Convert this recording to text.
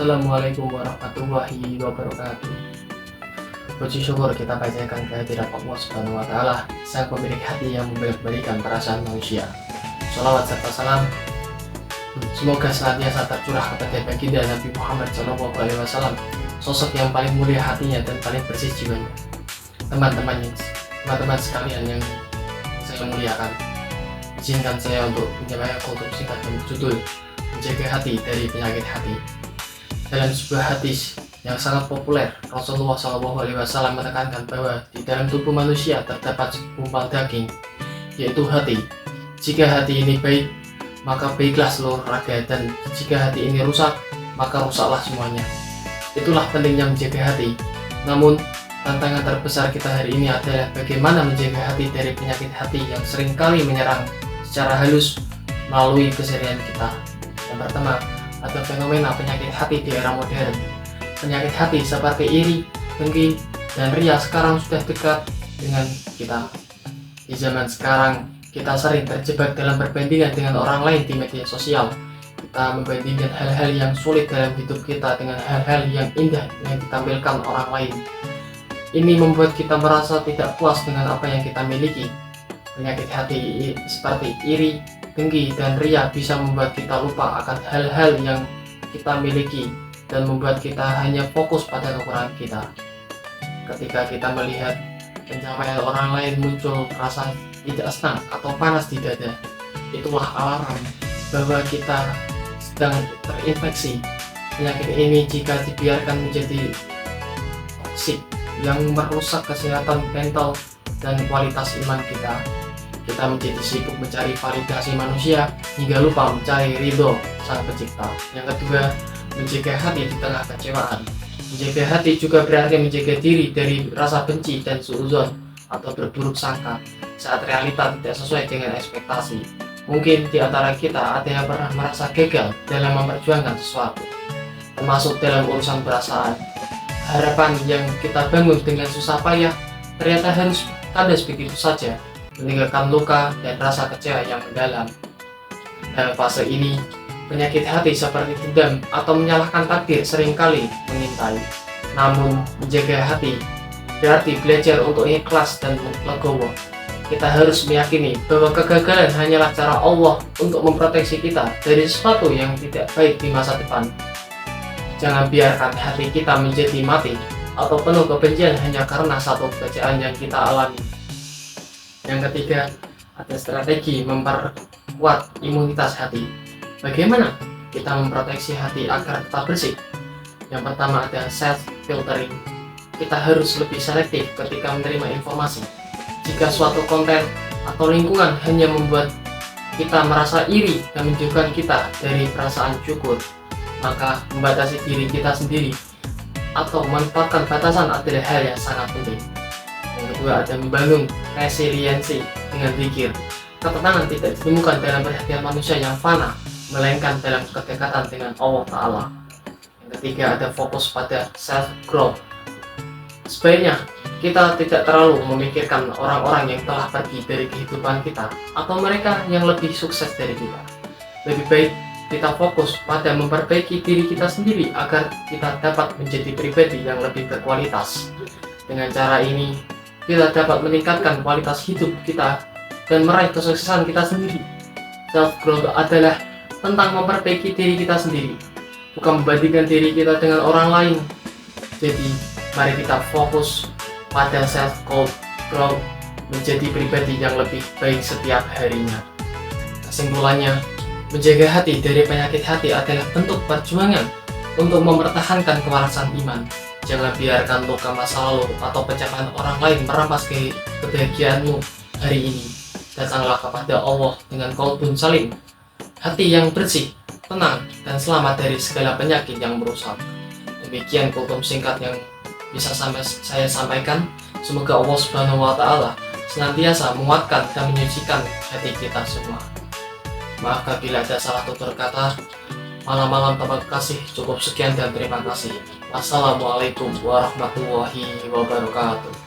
Assalamualaikum warahmatullahi wabarakatuh. Puji syukur kita panjatkan kehadirat Allah Subhanahu wa Ta'ala, Sang Pemilik hati yang memberikan perasaan manusia. Shalawat serta salam semoga senantiasa tercurah kepada baginda Nabi Muhammad SAW, sosok yang paling mulia hatinya dan paling bersih jiwanya. Teman-teman sekalian yang saya muliakan, izinkan saya untuk menyampaikan kultum singkat berjudul Menjaga Hati dari Penyakit Hati. Dalam sebuah hadis yang sangat populer, Rasulullah SAW menekankan bahwa di dalam tubuh manusia terdapat segumpal daging, yaitu hati. Jika hati ini baik, maka baiklah seluruh raga, dan jika hati ini rusak, maka rusaklah semuanya. Itulah pentingnya menjaga hati. Namun, tantangan terbesar kita hari ini adalah bagaimana menjaga hati dari penyakit hati yang seringkali menyerang secara halus melalui keseharian kita. Yang pertama, ada fenomena penyakit hati di era modern. Penyakit hati seperti iri, dengki, dan ria sekarang sudah dekat dengan kita. Di zaman sekarang, kita sering terjebak dalam perbandingan dengan orang lain di media sosial. Kita membandingkan hal-hal yang sulit dalam hidup kita dengan hal-hal yang indah yang ditampilkan orang lain. Ini membuat kita merasa tidak puas dengan apa yang kita miliki. Penyakit hati seperti iri, dengki, dan ria bisa membuat kita lupa akan hal-hal yang kita miliki dan membuat kita hanya fokus pada kekurangan kita. Ketika kita melihat pencapaian orang lain, muncul rasa tidak senang atau panas di dada. Itulah alarm bahwa kita sedang terinfeksi. Penyakit ini jika dibiarkan menjadi toksik yang merusak kesehatan mental dan kualitas iman kita. Kita menjadi sibuk mencari validasi manusia hingga lupa mencari ridho Sang Pencipta. Yang kedua, menjaga hati di tengah kecewaan. Menjaga hati juga berarti menjaga diri dari rasa benci dan suudzon atau berburuk sangka saat realita tidak sesuai dengan ekspektasi. Mungkin di antara kita ada yang pernah merasa gagal dalam memperjuangkan sesuatu, termasuk dalam urusan perasaan. Harapan yang kita bangun dengan susah payah ternyata harus kandas begitu saja, meninggalkan luka dan rasa kecewa yang mendalam. Dalam fase ini, penyakit hati seperti dendam atau menyalahkan takdir seringkali mengintai. Namun, menjaga hati berarti belajar untuk ikhlas dan legowo. Kita harus meyakini bahwa kegagalan hanyalah cara Allah untuk memproteksi kita dari sesuatu yang tidak baik di masa depan. Jangan biarkan hati kita menjadi mati atau penuh kebencian hanya karena satu kekecewaan yang kita alami. Yang ketiga, ada strategi memperkuat imunitas hati. Bagaimana kita memproteksi hati agar tetap bersih? Yang pertama ada self-filtering. Kita harus lebih selektif ketika menerima informasi. Jika suatu konten atau lingkungan hanya membuat kita merasa iri dan menjauhkan kita dari perasaan syukur, maka membatasi diri kita sendiri atau menetapkan batasan adalah hal yang sangat penting. Yang kedua ada membangun resiliensi dengan zikir. Ketenangan tidak ditemukan dalam perhatian manusia yang fana, melainkan dalam kedekatan dengan Allah Ta'ala. Yang ketiga ada fokus pada self-growth. Sebaiknya kita tidak terlalu memikirkan orang-orang yang telah pergi dari kehidupan kita atau mereka yang lebih sukses dari kita. Lebih baik kita fokus pada memperbaiki diri kita sendiri agar kita dapat menjadi pribadi yang lebih berkualitas. Dengan cara ini, kita dapat meningkatkan kualitas hidup kita dan meraih kesuksesan kita sendiri. Self-growth adalah tentang memperbaiki diri kita sendiri, bukan membandingkan diri kita dengan orang lain. Jadi, mari kita fokus pada self-growth, menjadi pribadi yang lebih baik setiap harinya. Kesimpulannya, menjaga hati dari penyakit hati adalah bentuk perjuangan untuk mempertahankan kewarasan iman. Jangan biarkan luka masa lalu atau pencapaian orang lain merampas kebahagiaanmu hari ini. Datanglah kepada Allah dengan qalbun salim, hati yang bersih, tenang, dan selamat dari segala penyakit yang merusak. Demikian kultum singkat yang bisa saya sampaikan. Semoga Allah Subhanahu wa Ta'ala senantiasa menguatkan dan menyucikan hati kita semua. Maaf apabila ada salah tutur kata. Malam-malam terima kasih. Cukup sekian dan terima kasih. Wassalamualaikum warahmatullahi wabarakatuh.